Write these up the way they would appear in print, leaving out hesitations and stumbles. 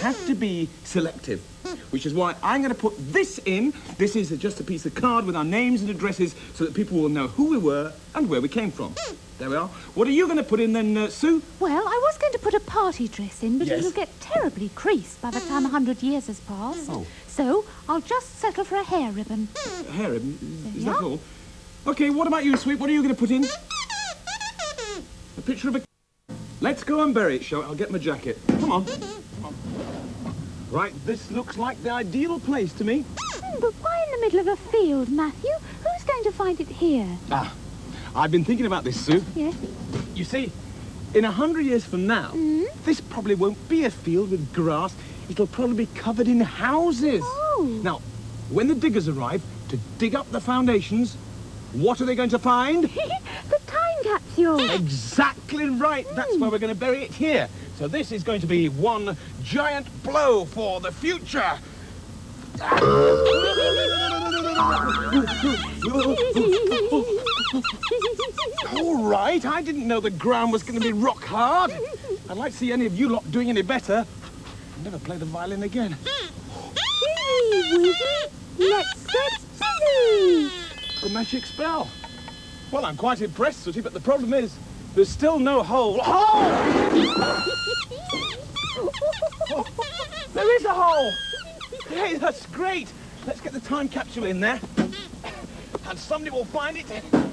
have to be selective, which is why I'm going to put this in. This is just a piece of card with our names and addresses so that people will know who we were and where we came from. There we are. What are you going to put in then, Sue? Well, I was going to put a party dress in, but Yes. it'll get terribly creased by the time 100 years has passed. Oh. So I'll just settle for a hair ribbon. A hair ribbon? Is Yeah. that all? OK, what about you, Sweet? What are you going to put in? A picture of a... Let's go and bury it, shall we? I'll get my jacket. Come on. Come on. Right, this looks like the ideal place to me. But why in the middle of a field, Matthew? Who's going to find it here? Ah, I've been thinking about this, Sue. Yes? You see, in 100 years from now, this probably won't be a field with grass. It'll probably be covered in houses. Oh. Now, when the diggers arrive to dig up the foundations, what are they going to find? The time capsule. Exactly right. That's why we're going to bury it here. So this is going to be one giant blow for the future. All right, I didn't know the ground was going to be rock hard. I'd like to see any of you lot doing any better. I'll never play the violin again. Let's get busy. The magic spell. Well, I'm quite impressed, Sooty, but the problem is there's still no hole. Oh! There is a hole! Hey, that's great! Let's get the time capsule in there. And somebody will find it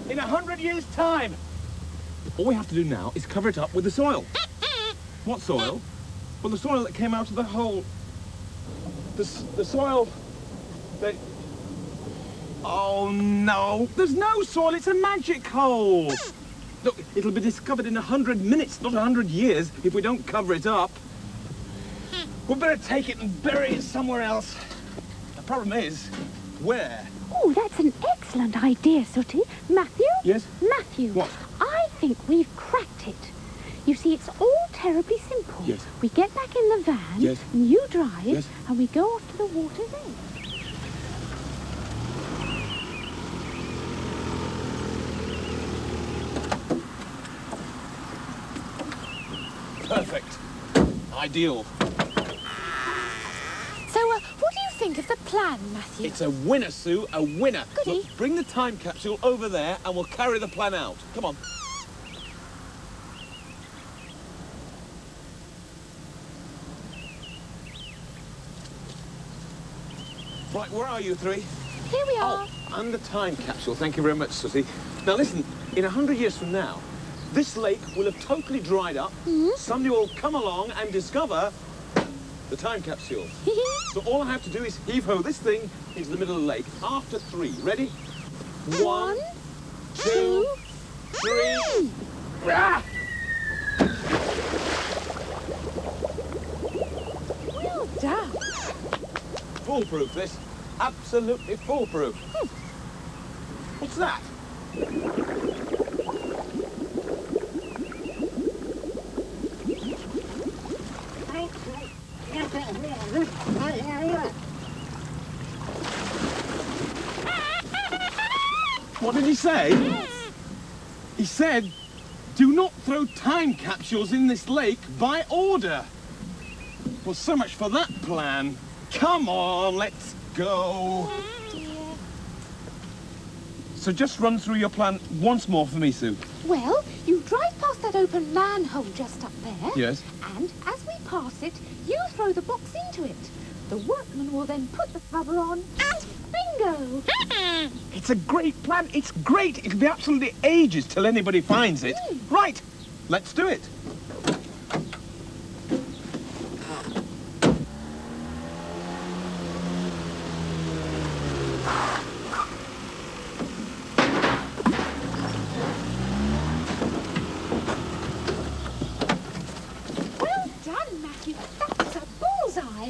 in 100 years' time. All we have to do now is cover it up with the soil. What soil? Well, the soil that came out of the hole. The soil that... Oh, no. There's no soil. It's a magic hole. Look, it'll be discovered in 100 minutes, not 100 years, if we don't cover it up. We'd better take it and bury it somewhere else. The problem is, where? Oh, that's an excellent idea, Sooty. Matthew? Yes? Matthew. What? I think we've cracked it. You see, it's all terribly simple. Yes. We get back in the van, Yes. and you drive, Yes. and we go off to the water's edge. Perfect. Ideal. So, what do you think of the plan, Matthew? It's a winner, Sue, a winner. Goody. Look, bring the time capsule over there and we'll carry the plan out. Come on. Right, where are you three? Here we are. Oh, and the time capsule. Thank you very much, Sooty. Now listen, in 100 years from now, this lake will have totally dried up. Somebody will come along and discover the time capsule. So all I have to do is heave-ho this thing into the middle of the lake. After 3. Ready? 1, 2, 3. Ah! Well done. Foolproof, this. Absolutely foolproof. What's that? What did he say? He said, do not throw time capsules in this lake by order. Well, so much for that plan. Come on, let's go. So just run through your plan once more for me, Sue. Well, you drive past that open manhole just up there. Yes. And as we pass it, you throw the box into it. The workman will then put the cover on and bingo! It's a great plan. It's great. It'll be absolutely ages till anybody finds it. Right, let's do it. Well done, Matthew. That's a bullseye.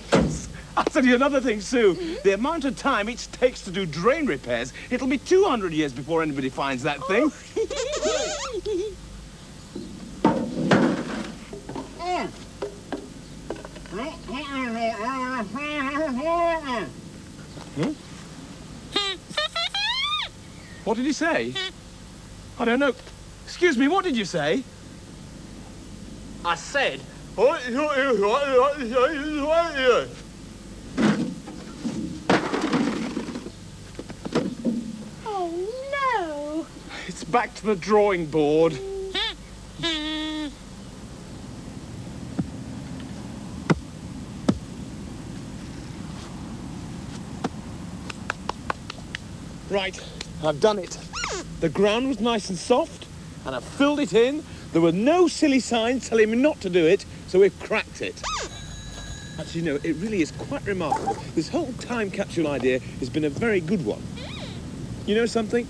I'll tell you another thing, Sue. The amount of time it takes to do drain repairs, it'll be 200 years before anybody finds that thing. What did he say? I don't know. Excuse me, what did you say? I said, Oh, no. It's back to the drawing board. Right, I've done it. The ground was nice and soft, and I've filled it in. There were no silly signs telling me not to do it, so we've cracked it. Actually, no, it really is quite remarkable. This whole time capsule idea has been a very good one. You know something?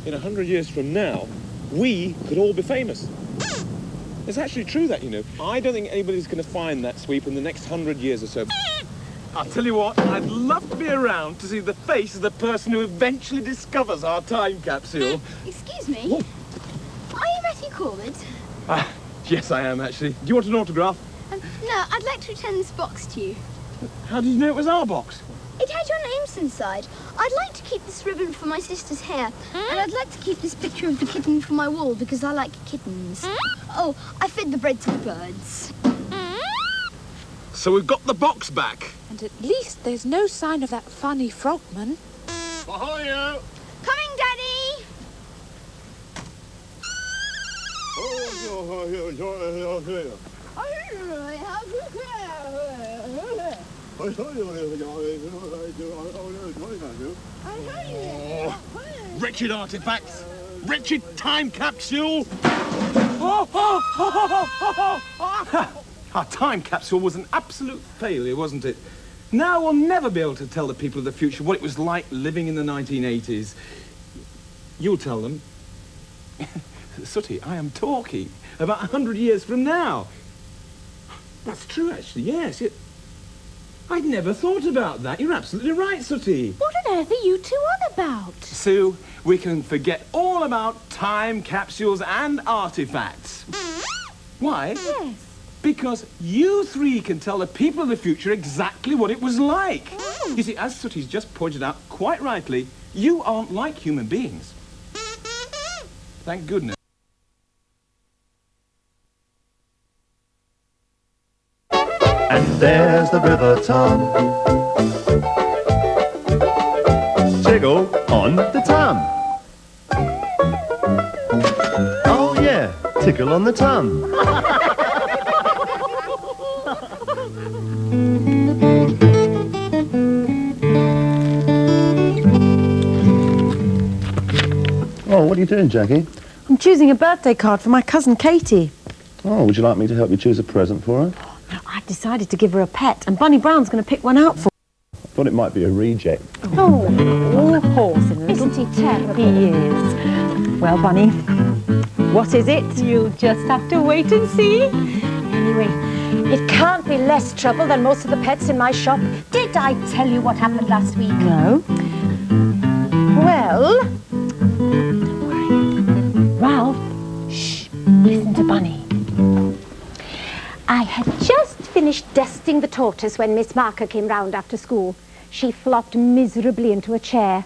In 100 years from now, we could all be famous. It's actually true that, you know. I don't think anybody's going to find that sweep in the next 100 years or so. I'll tell you what, I'd love to be around to see the face of the person who eventually discovers our time capsule. Excuse me. Oh. Are you Matthew Corbett? Yes, I am, actually. Do you want an autograph? No, I'd like to return this box to you. How did you know it was our box? It had your names inside. I'd like to keep this ribbon for my sister's hair. And I'd like to keep this picture of the kitten for my wall because I like kittens. Oh, I fed the bread to the birds. So we've got the box back. And at least there's no sign of that funny frogman. Ahoy! Coming, Daddy! Wretched artifacts! Wretched time capsule! Our time capsule was an absolute failure, wasn't it? Now we'll never be able to tell the people of the future what it was like living in the 1980s. You'll tell them. Sooty, I am talking about 100 years from now. That's true, actually, yes. I'd never thought about that. You're absolutely right, Sooty. What on earth are you two on about? Sue, we can forget all about time capsules and artifacts. Why? Yes. Because you three can tell the people of the future exactly what it was like. You see, as Sooty's just pointed out quite rightly, you aren't like human beings. Thank goodness. And there's the River Tom. Jiggle on the tum. Oh yeah, tickle on the tum. Oh, what are you doing, Jackie? I'm choosing a birthday card for my cousin Katie. Oh, would you like me to help you choose a present for her? Now, I've decided to give her a pet, and Bunny Brown's going to pick one out for I thought it might be a reject. Oh, horse in a little. Isn't he terrible? He is. Well, Bunny, what is it? You'll just have to wait and see. Anyway, it can't be less trouble than most of the pets in my shop. Did I tell you what happened last week? No. Well, don't worry. Ralph, shh, listen to Bunny. I had just finished dusting the tortoise when Miss Marker came round after school. She flopped miserably into a chair.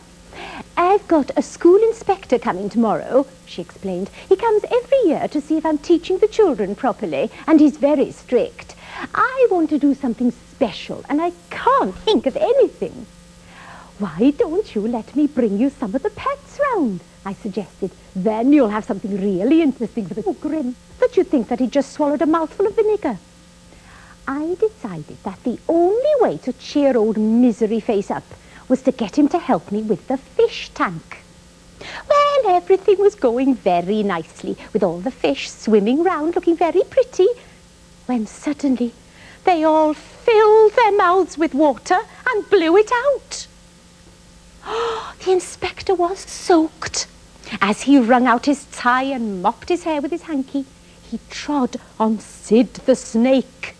I've got a school inspector coming tomorrow, she explained. He comes every year to see if I'm teaching the children properly, and he's very strict. I want to do something special, and I can't think of anything. Why don't you let me bring you some of the pets round? I suggested. Then you'll have something really interesting for the... Oh, grim, that you'd think that he'd just swallowed a mouthful of vinegar. I decided that the only way to cheer old Misery Face up was to get him to help me with the fish tank. Well, everything was going very nicely, with all the fish swimming round looking very pretty, when suddenly they all filled their mouths with water and blew it out. The inspector was soaked. As he wrung out his tie and mopped his hair with his hanky, he trod on Sid the snake.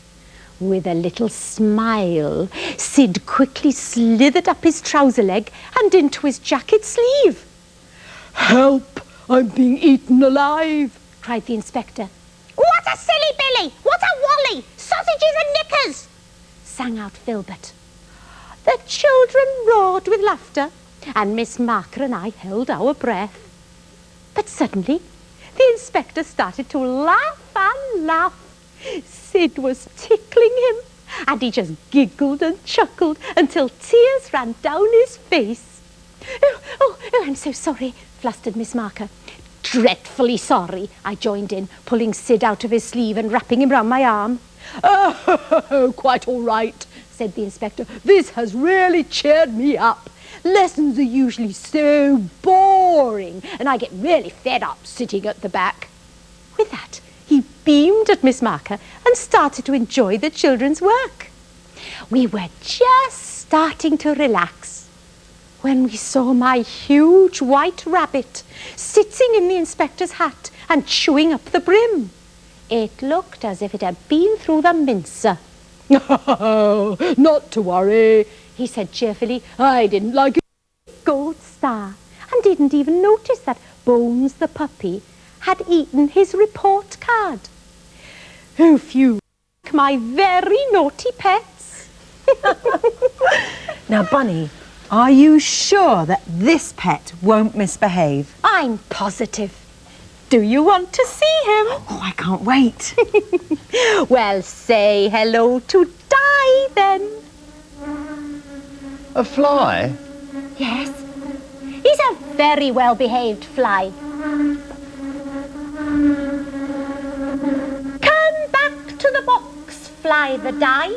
With a little smile, Sid quickly slithered up his trouser leg and into his jacket sleeve. "Help! I'm being eaten alive!" cried the inspector. "What a silly Billy! What a wally! Sausages and knickers!" sang out Filbert. The children roared with laughter, and Miss Marker and I held our breath. But suddenly, the inspector started to laugh and laugh. Sid was tickling him, and he just giggled and chuckled until tears ran down his face. Oh, I'm so sorry, flustered Miss Marker. Dreadfully sorry, I joined in, pulling Sid out of his sleeve and wrapping him round my arm. Oh, quite all right, said the inspector. This has really cheered me up. Lessons are usually so boring, and I get really fed up sitting at the back. With that, he beamed at Miss Marker and started to enjoy the children's work. We were just starting to relax when we saw my huge white rabbit sitting in the inspector's hat and chewing up the brim. It looked as if it had been through the mincer. Oh, not to worry, he said cheerfully. I didn't like it. Gold star, and didn't even notice that Bones the puppy had eaten his report card. Oh, phew, my very naughty pets. Now, Bunny, are you sure that this pet won't misbehave? I'm positive. Do you want to see him? Oh, I can't wait. Well, say hello to Di, then. A fly? Yes, he's a very well-behaved fly. Come back to the box, Fly the Di.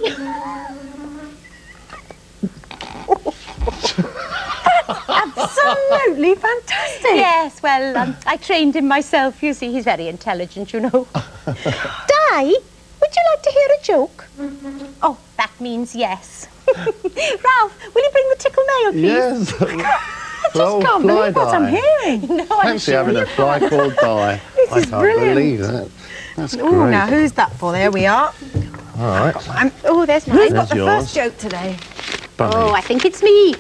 Absolutely fantastic. Yes, well, I trained him myself. You see, he's very intelligent, you know. Di, would you like to hear a joke? Oh, that means yes. Ralph, will you bring the tickle mail, please? Yes. I just can't believe what I'm hearing. No, I'm Fancy sure having a fly called Di. This I is can't brilliant. believe that. That's Oh, great. now who's that for? There we are. All right. Oh, there's mine. Who's got the yours. first joke today? Bunny. Oh, I think it's me.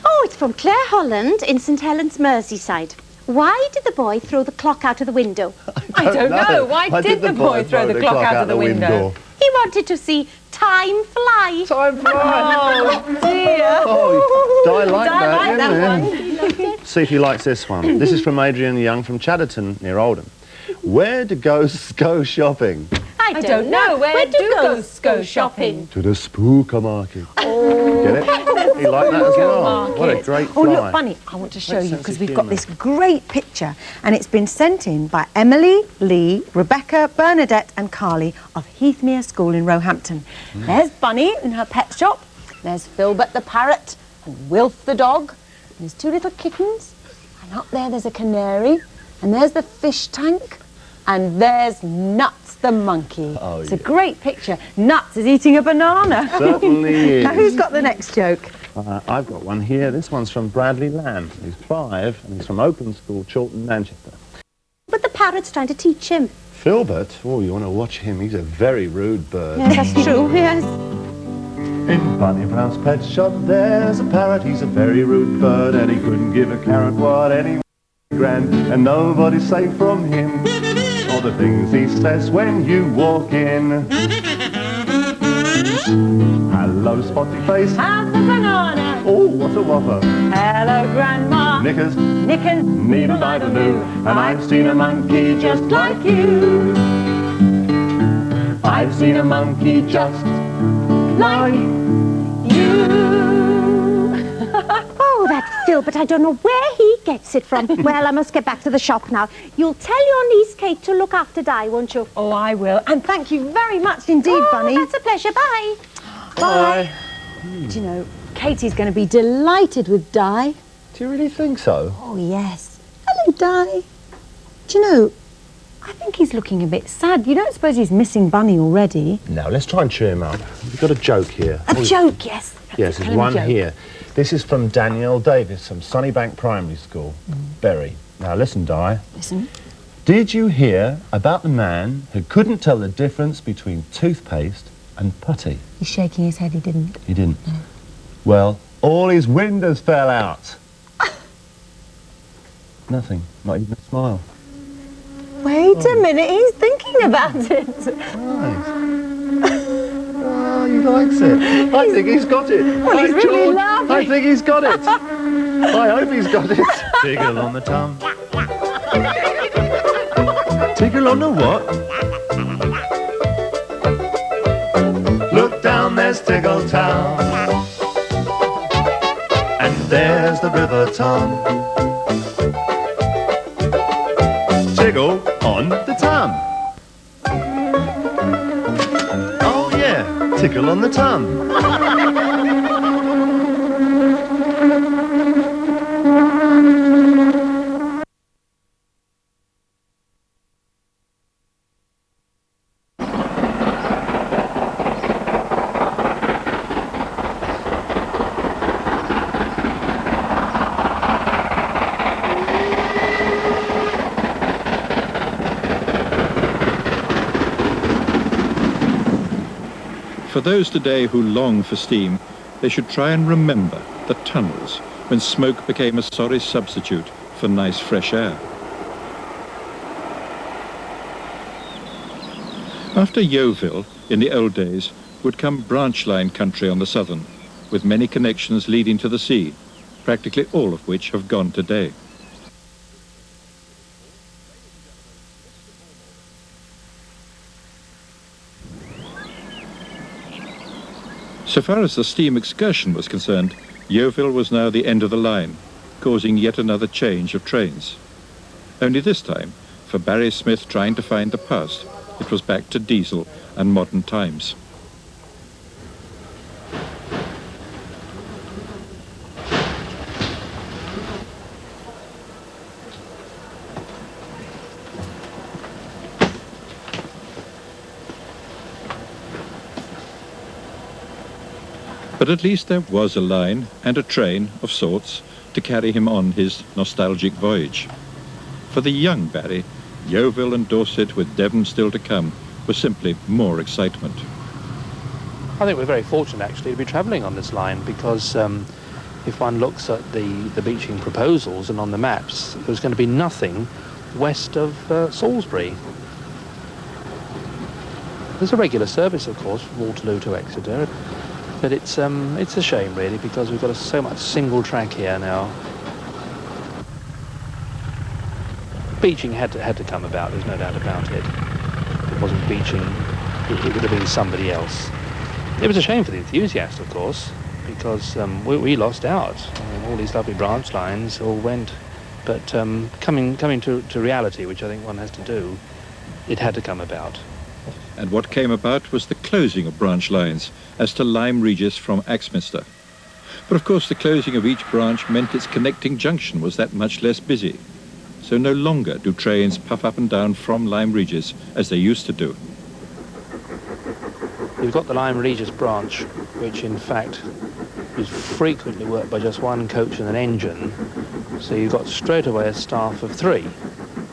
Oh, it's from Claire Holland in St Helens, Merseyside. Why did the boy throw the clock out of the window? I don't know. Why did the boy throw the clock out of the window? He wanted to see time fly. Time flies. Oh, dear. Oh, Di liked that, like didn't that he? See if he likes this one. This is from Adrian Young from Chadderton near Oldham. Where do ghosts go shopping? I don't know. Where do ghosts go shopping? To the spooker market. Get it? He liked that as well. What a great fly. Oh, look, Bunny, I want to show Great you sense because of we've got humour. this great picture and it's been sent in by Emily, Lee, Rebecca, Bernadette and Carly of Heathmere School in Roehampton. There's Bunny in her pet shop. There's Filbert the parrot and Wilf the dog. And there's two little kittens. And up there's a canary. And there's the fish tank. And there's Nuts the monkey. Oh, it's a yeah. great picture. Nuts is eating a banana. Certainly is. Now, who's got the next joke? I've got one here. This one's from Bradley Lamb. He's 5 and he's from Open School, Chorlton, Manchester. But the parrot's trying to teach him. Filbert, oh, you want to watch him? He's a very rude bird. Yes, that's true, yes. In Bunny Brown's pet shop, there's a parrot. He's a very rude bird, and he couldn't give a carrot what any grand, and nobody's safe from him. All the things he says when you walk in. Hello, spotty face. Have the banana. Oh, what a whopper. Hello, Grandma. Knickers, Knickers, needle neither knew, and I've seen a monkey just like you. I've seen a monkey just like you. Oh, that Filbert, I don't know where he gets it from. Well, I must get back to the shop now. You'll tell your niece Kate to look after Di, won't you? Oh, I will. And thank you very much indeed, Oh, Bunny. that's a pleasure. Bye. Bye. Do you know, Katie's going to be delighted with Di. Do you really think so? Oh, yes. Hello, Di. Do you know, I think he's looking a bit sad. You don't suppose he's missing Bunny already? No, let's try and cheer him up. We've got a joke here. A joke, yes. Yes, Tell there's him a one joke. here. This is from Danielle Davis from Sunnybank Primary School, Bury. Now listen, Di. Listen. Did you hear about the man who couldn't tell the difference between toothpaste and putty? He's shaking his head, he didn't. He didn't. Well, all his windows fell out. Nothing, not even a smile. Wait a minute, he's thinking about it. Right. Oh, he likes it. I think he's got it. Well, he's Right, really George? laughing. I think he's got it. I hope he's got it. Tickle on the tongue. Tickle on the what? on, there's Tiggletown. And there's the River Ton. Tiggle on the ton. Oh yeah, tickle on the ton. For those today who long for steam, they should try and remember the tunnels when smoke became a sorry substitute for nice fresh air. After Yeovil, in the old days, would come branch line country on the southern, with many connections leading to the sea, practically all of which have gone today. So far as the steam excursion was concerned, Yeovil was now the end of the line, causing yet another change of trains. Only this time, for Barry Smith trying to find the past, it was back to diesel and modern times. But at least there was a line and a train of sorts to carry him on his nostalgic voyage. For the young Barry, Yeovil and Dorset with Devon still to come was simply more excitement. I think we're very fortunate actually to be travelling on this line because if one looks at the beaching proposals and on the maps, there's going to be nothing west of Salisbury. There's a regular service, of course, from Waterloo to Exeter. But it's a shame, really, because we've got so much single track here now. Beaching had to come about, there's no doubt about it. If it wasn't beaching, it would have been somebody else. It was a shame for the enthusiasts, of course, because we lost out. All these lovely branch lines all went. But coming to reality, which I think one has to do, it had to come about. And what came about was the closing of branch lines as to Lyme Regis from Axminster. But of course the closing of each branch meant its connecting junction was that much less busy. So no longer do trains puff up and down from Lyme Regis as they used to do. You've got the Lyme Regis branch, which in fact is frequently worked by just one coach and an engine. So you've got straight away a staff of 3.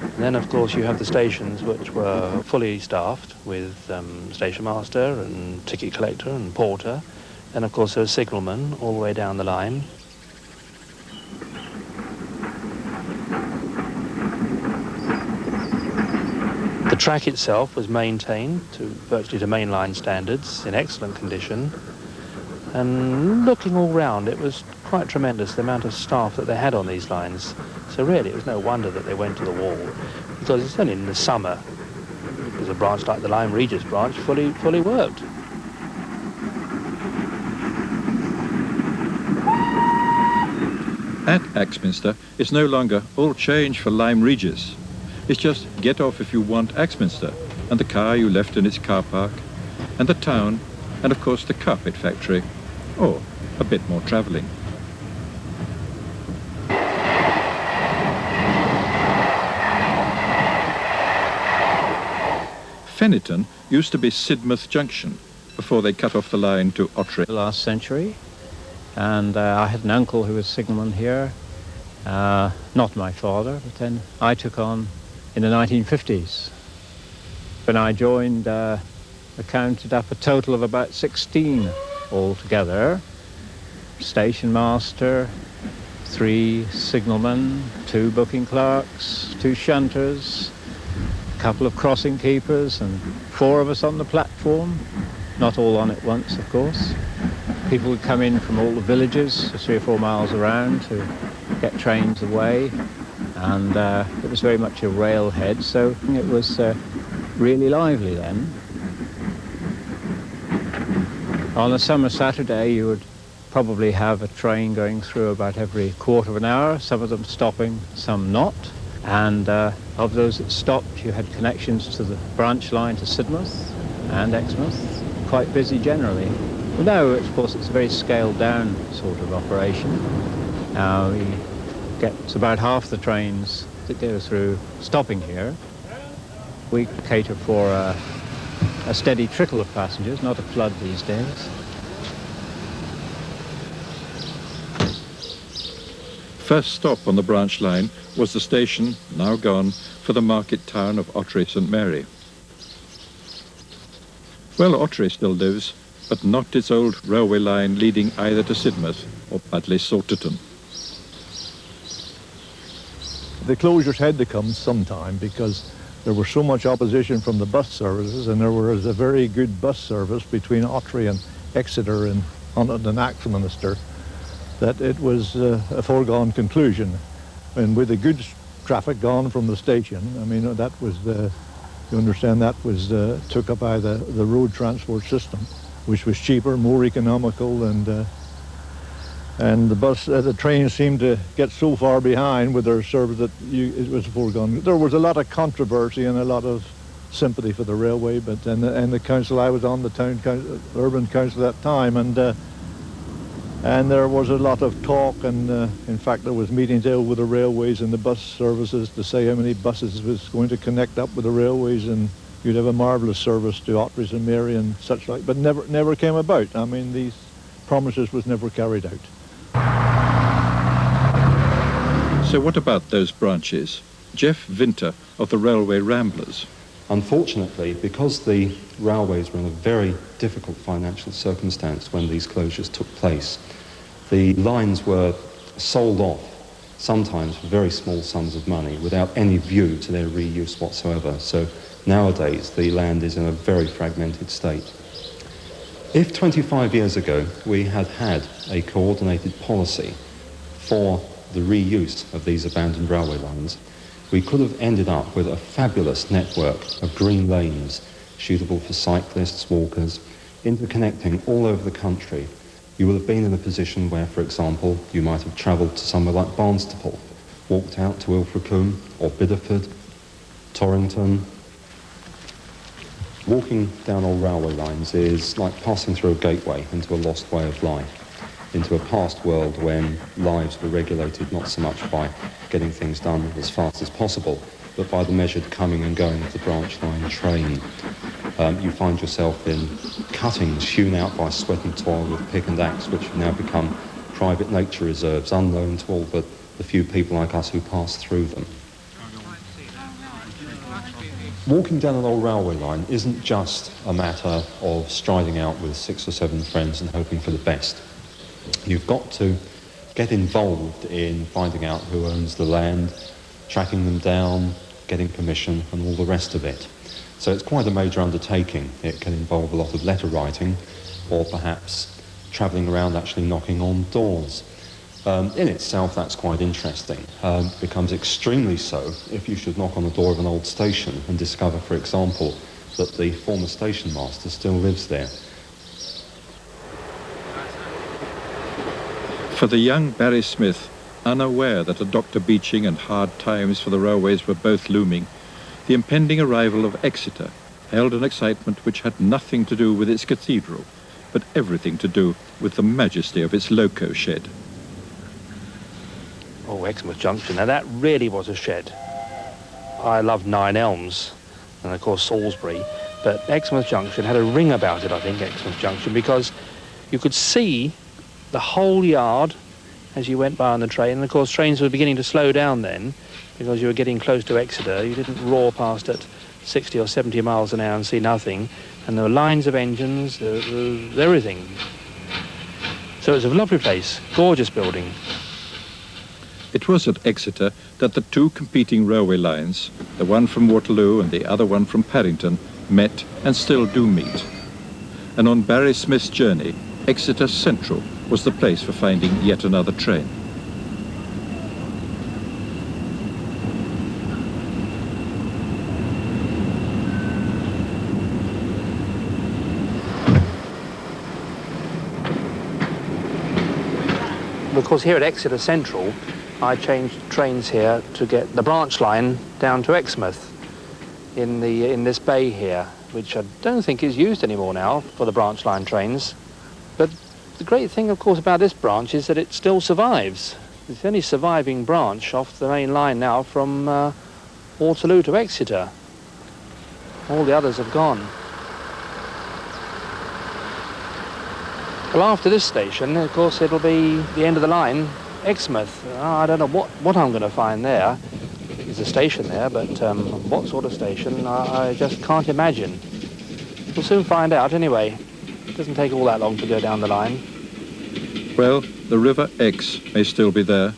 And then, of course, you have the stations which were fully staffed with station master and ticket collector and porter. And, of course, there was signalmen all the way down the line. The track itself was maintained virtually to mainline standards in excellent condition. And looking all round, it was quite tremendous, the amount of staff that they had on these lines. So really, it was no wonder that they went to the wall, because it's only in the summer, because a branch like the Lyme Regis branch fully worked. At Axminster, it's no longer all change for Lyme Regis. It's just get off if you want Axminster, and the car you left in its car park, and the town, and of course the carpet factory, or a bit more travelling. Fenniton used to be Sidmouth Junction before they cut off the line to Ottery. Last century, and I had an uncle who was signalman here, not my father, but then I took on in the 1950s. When I joined, I counted up a total of about 16 altogether. Station master, 3 signalmen, 2 booking clerks, 2 shunters, a couple of crossing keepers, and 4 of us on the platform. Not all on at once, of course. People would come in from all the villages, 3 or 4 miles around, to get trains away, and it was very much a railhead, so it was really lively then. On a summer Saturday, you would probably have a train going through about every quarter of an hour, some of them stopping, some not. And of those that stopped, you had connections to the branch line to Sidmouth and Exmouth, quite busy generally. Well, now, of course, it's a very scaled-down sort of operation. We get about half the trains that go through stopping here. We cater for a steady trickle of passengers, not a flood these days. First stop on the branch line was the station, now gone, for the market town of Ottery St Mary. Well, Ottery still lives, but not its old railway line leading either to Sidmouth or Budleigh Salterton. The closures had to come sometime because there was so much opposition from the bus services, and there was a very good bus service between Ottery and Exeter and on the Axminster, that it was a foregone conclusion. And with the goods traffic gone from the station, I mean, that was you understand, that was took up by the road transport system, which was cheaper, more economical, and the trains seemed to get so far behind with their service that it was foregone. There was a lot of controversy and a lot of sympathy for the railway, but and the council, I was on the town council, urban council at that time, and there was a lot of talk, and in fact there was meetings held with the railways and the bus services to say how many buses was going to connect up with the railways, and you'd have a marvellous service to Ottery St Mary and such like, but never came about. I mean, these promises was never carried out. So what about those branches? Jeff Vinter of the Railway Ramblers. Unfortunately, because the railways were in a very difficult financial circumstance when these closures took place, the lines were sold off, sometimes for very small sums of money, without any view to their reuse whatsoever. So nowadays, the land is in a very fragmented state. If 25 years ago we had had a coordinated policy for the reuse of these abandoned railway lines, we could have ended up with a fabulous network of green lanes suitable for cyclists, walkers, interconnecting all over the country. You would have been in a position where, for example, you might have travelled to somewhere like Barnstaple, walked out to Ilfracombe or Bideford, Torrington. Walking down old railway lines is like passing through a gateway into a lost way of life, into a past world when lives were regulated not so much by getting things done as fast as possible, but by the measured coming and going of the branch line train. You find yourself in cuttings hewn out by sweat and toil with pick and axe, which have now become private nature reserves, unknown to all but the few people like us who pass through them. Walking down an old railway line isn't just a matter of striding out with 6 or 7 friends and hoping for the best. You've got to get involved in finding out who owns the land, tracking them down, getting permission, and all the rest of it. So it's quite a major undertaking. It can involve a lot of letter writing, or perhaps travelling around actually knocking on doors. In itself, that's quite interesting. It becomes extremely so if you should knock on the door of an old station and discover, for example, that the former station master still lives there. For the young Barry Smith, unaware that a Dr. Beeching and hard times for the railways were both looming, the impending arrival of Exeter held an excitement which had nothing to do with its cathedral, but everything to do with the majesty of its loco shed. Oh, Exmouth Junction. Now that really was a shed. I loved Nine Elms and of course Salisbury, but Exmouth Junction had a ring about it, I think, Exmouth Junction, because you could see the whole yard as you went by on the train, and of course trains were beginning to slow down then because you were getting close to Exeter. You didn't roar past at 60 or 70 miles an hour and see nothing, and there were lines of engines, there was everything. So it was a lovely place, gorgeous building. It was at Exeter that the two competing railway lines, the one from Waterloo and the other one from Paddington, met and still do meet. And on Barry Smith's journey, Exeter Central was the place for finding yet another train. Of course, here at Exeter Central, I changed trains here to get the branch line down to Exmouth in this bay here, which I don't think is used anymore now for the branch line trains. But the great thing, of course, about this branch is that it still survives. It's the only surviving branch off the main line now from Waterloo to Exeter. All the others have gone. Well, after this station, of course, it'll be the end of the line, Exmouth. I don't know what I'm going to find there. There's a station there, but what sort of station, I just can't imagine. We'll soon find out anyway. It doesn't take all that long to go down the line. Well, the River Exe may still be there,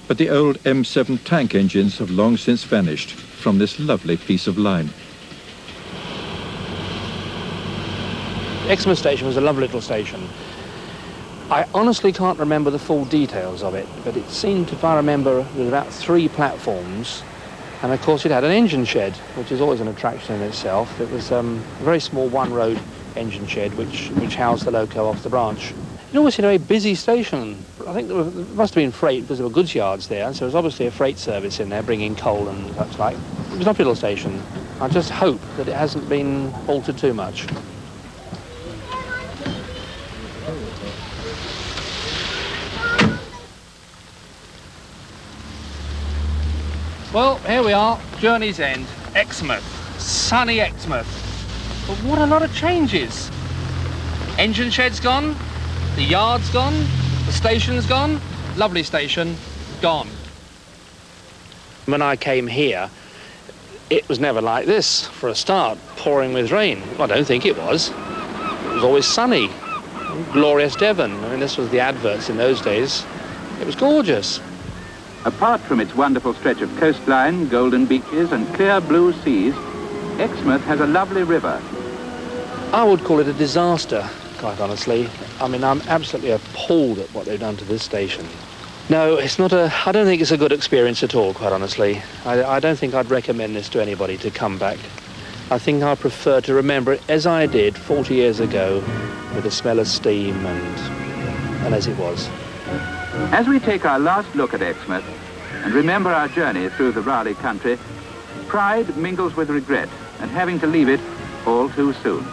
but the old M7 tank engines have long since vanished from this lovely piece of line. Exmouth station was a lovely little station. I honestly can't remember the full details of it, but it seemed, if I remember, there was about 3 platforms, and of course it had an engine shed, which is always an attraction in itself. It was a very small one-road engine shed which housed the loco off the branch. It always seemed a very busy station. I think there must have been freight because there were goods yards there, and so there was obviously a freight service in there bringing coal and such like. It was a lovely little station. I just hope that it hasn't been altered too much. Well, here we are, journey's end, Exmouth, sunny Exmouth. But what a lot of changes. Engine shed's gone, the yard's gone, the station's gone, lovely station, gone. When I came here, it was never like this, for a start, pouring with rain. I don't think it was. It was always sunny, glorious Devon. I mean, this was the adverts in those days. It was gorgeous. Apart from its wonderful stretch of coastline, golden beaches and clear blue seas, Exmouth has a lovely river. I would call it a disaster, quite honestly. I mean, I'm absolutely appalled at what they've done to this station. No, it's not I don't think it's a good experience at all, quite honestly. I don't think I'd recommend this to anybody to come back. I think I prefer to remember it as I did 40 years ago, with the smell of steam and as it was. As we take our last look at Exmouth and remember our journey through the Raleigh country, pride mingles with regret at having to leave it all too soon.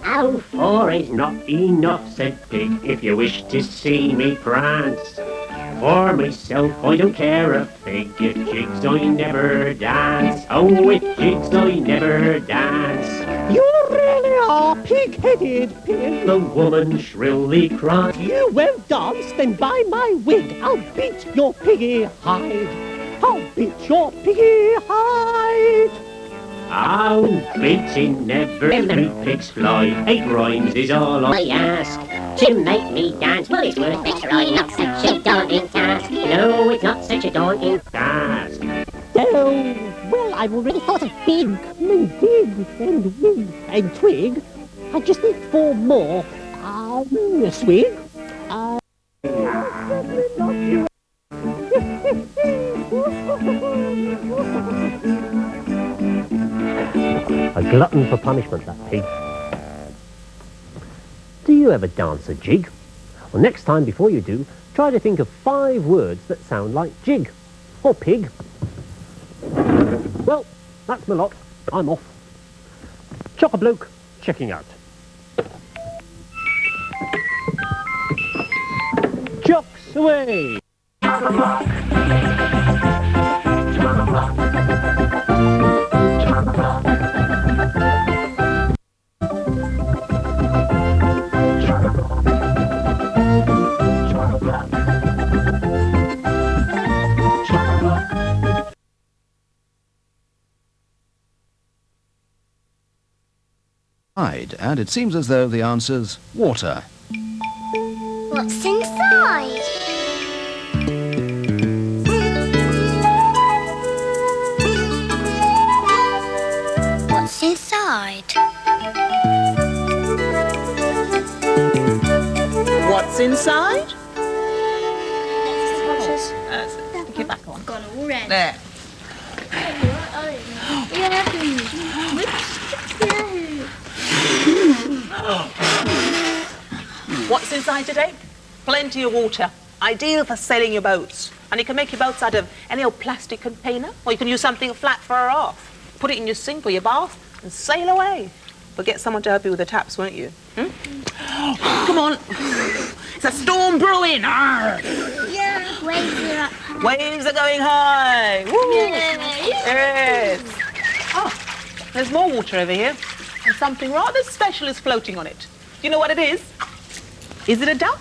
How far is not enough, said Pig, if you wish to see me prance. For myself, I don't care a fig, if jigs I never dance. Oh, with jigs I never dance. You really are pig-headed, Pig, the woman shrilly cried. You won't dance, then by my wig, I'll beat your piggy hide. I'll beat your piggy hide. Oh, beating never every pigs fly. 8 rhymes is all I ask. To make me dance, well, it's worth a try. Not such a daunting task. No, it's not such a daunting task. Oh, well, I've already thought of big, and dig, and wig, and twig. I just need 4 more. A swig. A glutton for punishment, that pig. Do you ever dance a jig? Well, next time before you do, try to think of 5 words that sound like jig or pig. Well, that's my lot. I'm off. Chock-a-bloke, checking out. Away! And it seems as though the answer's water. What's inside? What's inside? What's inside? Stick it back on. Gone already. There. What's inside today? Plenty of water. Ideal for sailing your boats. And you can make your boats out of any old plastic container, or you can use something flat for a raft. Put it in your sink or your bath and sail away. But get someone to help you with the taps, won't you? Come on. It's a storm brewing. Arr. Yeah, waves are up high. Waves are going high. Woo. Yes. Oh, there's more water over here. And something rather special is floating on it. Do you know what it is? Is it a duck?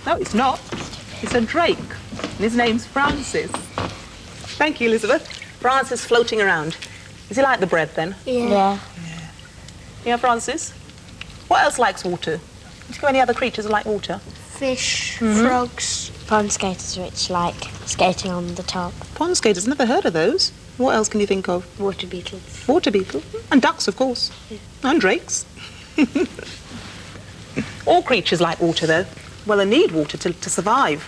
No, it's not. It's a drake. And his name's Francis. Thank you, Elizabeth. Francis floating around. Is he like the bread, then? Yeah. Yeah, Francis? What else likes water? Do you know any other creatures that like water? Fish, frogs. Pond skaters, which like skating on the top. Pond skaters, never heard of those. What else can you think of? Water beetles. Water beetle. And ducks, of course. And drakes. All creatures like water, though. Well, they need water to survive.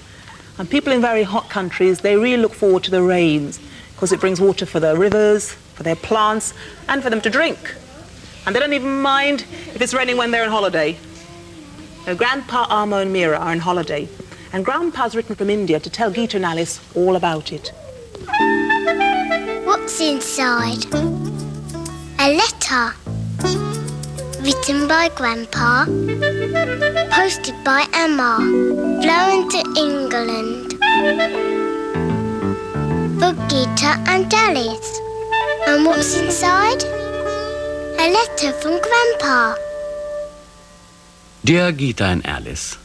And people in very hot countries, they really look forward to the rains because it brings water for their rivers, for their plants, and for them to drink. And they don't even mind if it's raining when they're on holiday. Now, Grandpa, Armo and Mira are on holiday, and Grandpa's written from India to tell Geeta and Alice all about it. What's inside? A letter. Written by Grandpa. Posted by Emma. Flown to England. For Geeta and Alice. And what's inside? A letter from Grandpa. Dear Geeta and Alice,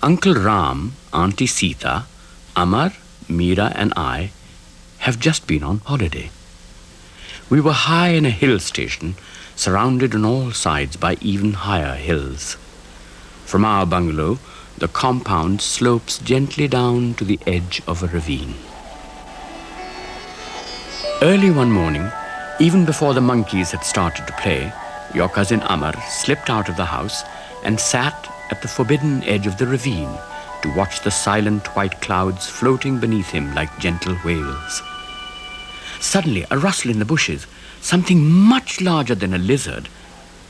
Uncle Ram, Auntie Sita, Amar, Meera and I have just been on holiday. We were high in a hill station, surrounded on all sides by even higher hills. From our bungalow, the compound slopes gently down to the edge of a ravine. Early one morning, even before the monkeys had started to play, your cousin Amar slipped out of the house and sat at the forbidden edge of the ravine to watch the silent white clouds floating beneath him like gentle whales. Suddenly, a rustle in the bushes, something much larger than a lizard,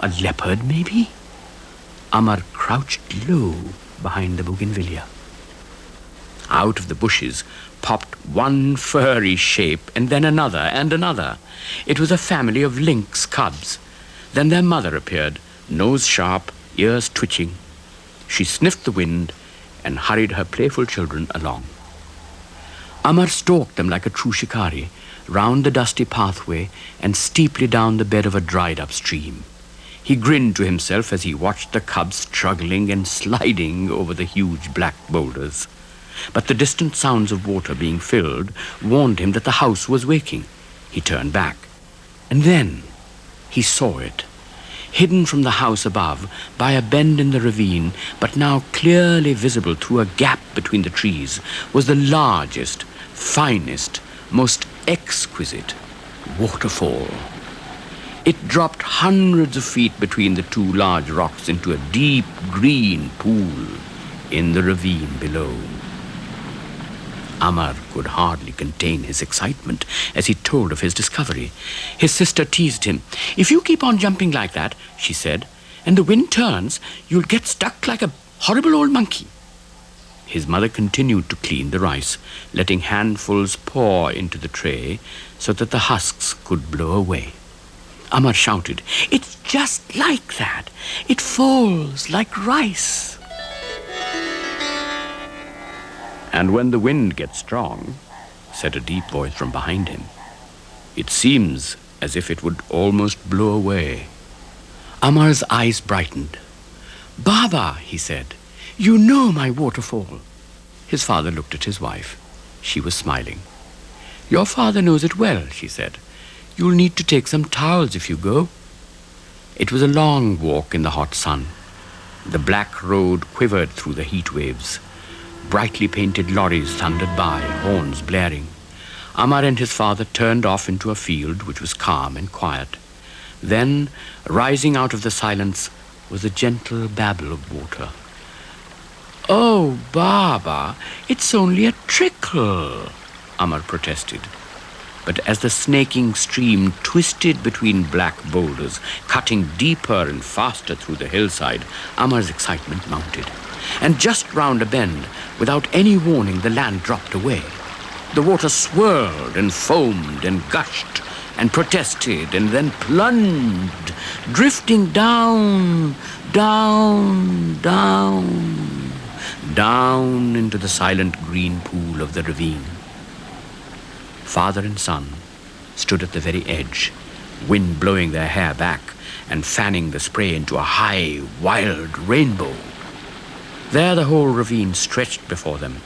a leopard maybe? Amar crouched low behind the bougainvillea. Out of the bushes popped one furry shape and then another and another. It was a family of lynx cubs. Then their mother appeared, nose sharp, ears twitching. She sniffed the wind and hurried her playful children along. Amar stalked them like a true shikari, round the dusty pathway and steeply down the bed of a dried-up stream. He grinned to himself as he watched the cubs struggling and sliding over the huge black boulders. But the distant sounds of water being filled warned him that the house was waking. He turned back, and then he saw it. Hidden from the house above by a bend in the ravine, but now clearly visible through a gap between the trees, was the largest, finest, most exquisite waterfall. It dropped hundreds of feet between the two large rocks into a deep green pool in the ravine below. Amar could hardly contain his excitement as he told of his discovery. His sister teased him. "If you keep on jumping like that," she said, "and the wind turns, you'll get stuck like a horrible old monkey." His mother continued to clean the rice, letting handfuls pour into the tray so that the husks could blow away. Amar shouted, "It's just like that. It falls like rice." And when the wind gets strong, said a deep voice from behind him, it seems as if it would almost blow away. Amar's eyes brightened. Baba, he said, you know my waterfall. His father looked at his wife. She was smiling. Your father knows it well, she said. You'll need to take some towels if you go. It was a long walk in the hot sun. The black road quivered through the heat waves. Brightly painted lorries thundered by, horns blaring. Amar and his father turned off into a field which was calm and quiet. Then, rising out of the silence, was a gentle babble of water. Oh, Baba, it's only a trickle, Amar protested. But as the snaking stream twisted between black boulders, cutting deeper and faster through the hillside, Amar's excitement mounted. And just round a bend, without any warning, the land dropped away. The water swirled and foamed and gushed and protested and then plunged, drifting down, down, down, down into the silent green pool of the ravine. Father and son stood at the very edge, wind blowing their hair back and fanning the spray into a high, wild rainbow. There the whole ravine stretched before them,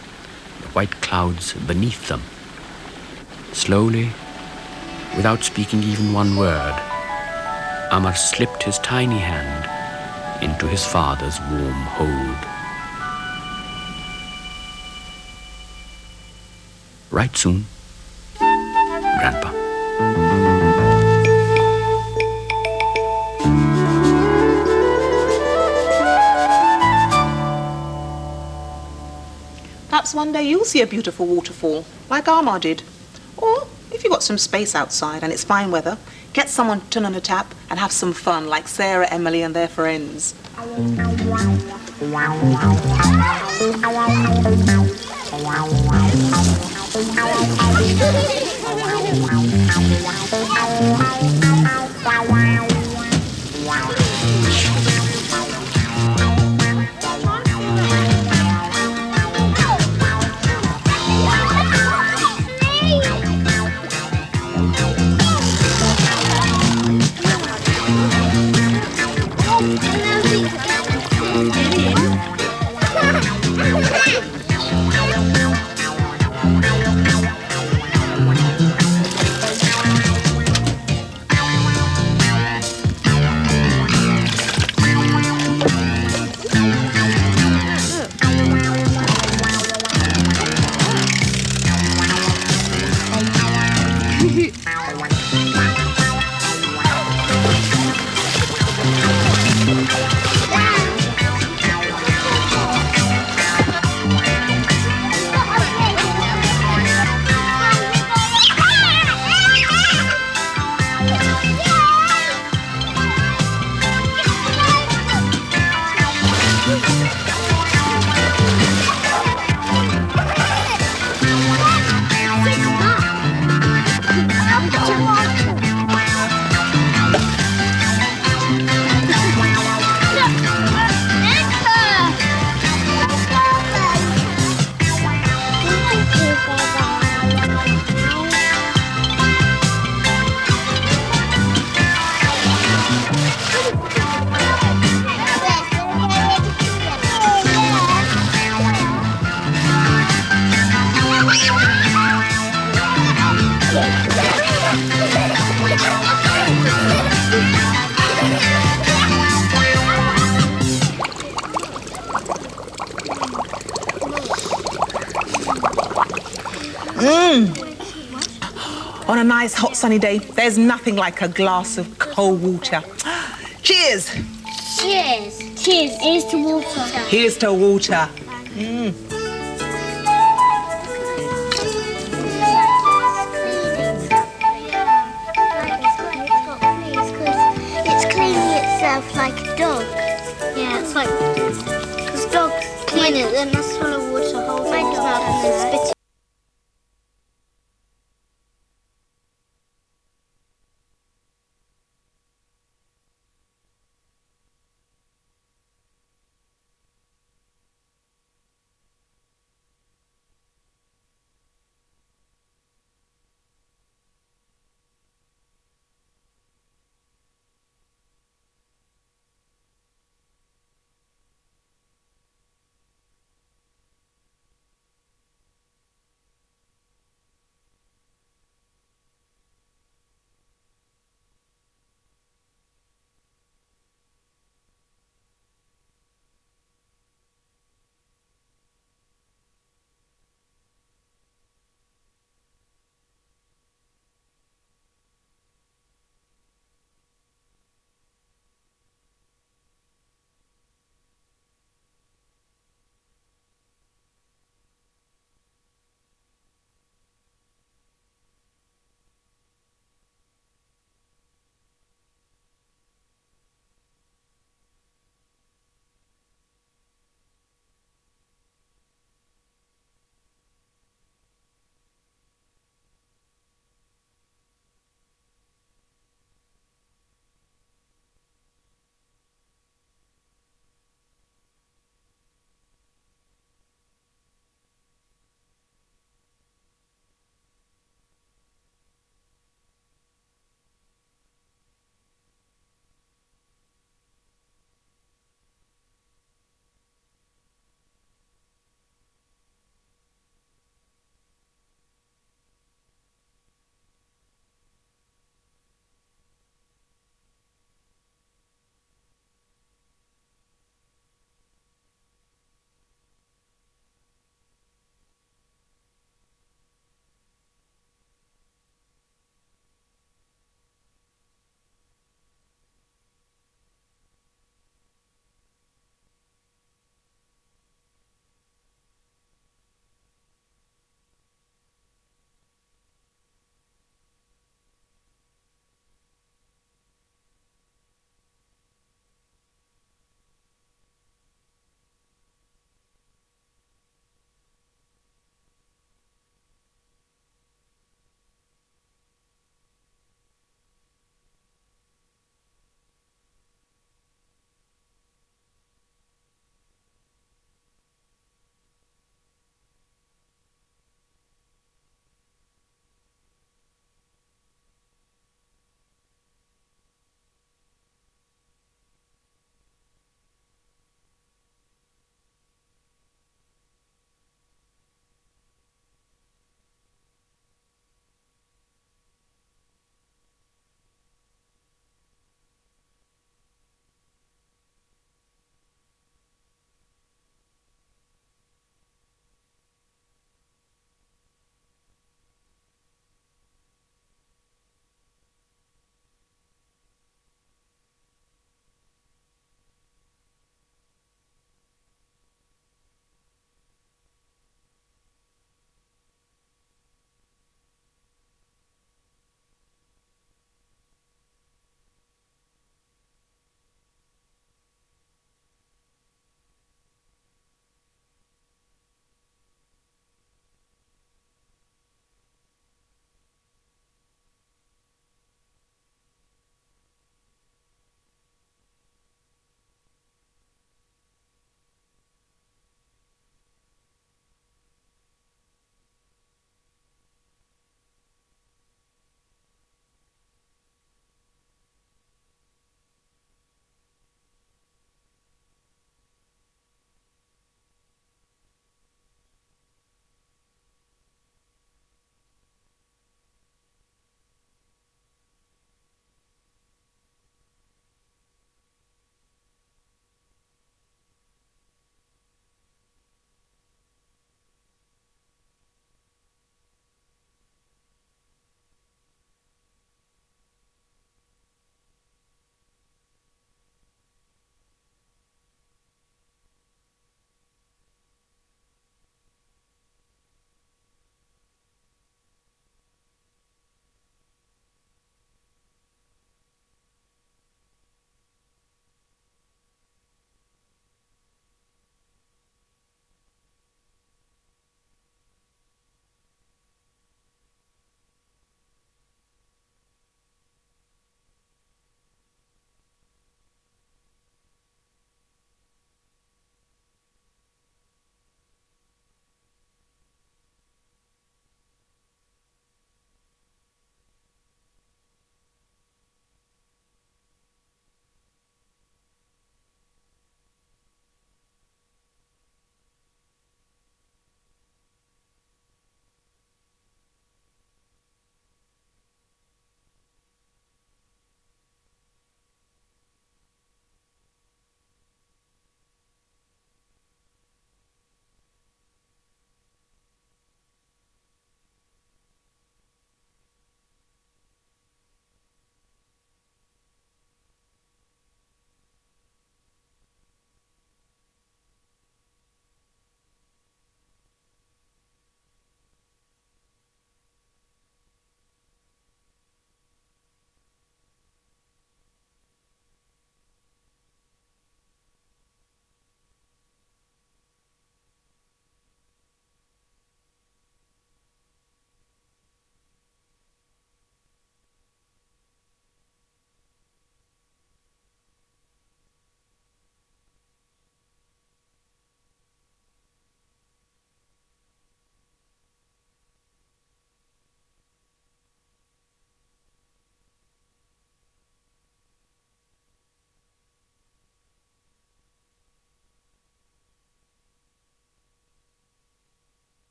the white clouds beneath them. Slowly, without speaking even one word, Amar slipped his tiny hand into his father's warm hold. Right soon, Grandpa. Perhaps one day you'll see a beautiful waterfall, like Amar did. Or, if you've got some space outside and it's fine weather, get someone to turn on a tap and have some fun, like Sarah, Emily and their friends. On a nice hot sunny day, there's nothing like a glass of cold water. Cheers! Cheers. Cheers. Here's to water. Here's to water. It's cleaning itself like a dog. Yeah, it's like, because dogs clean it, then that's full of water, whole thing's mouth and then spit it.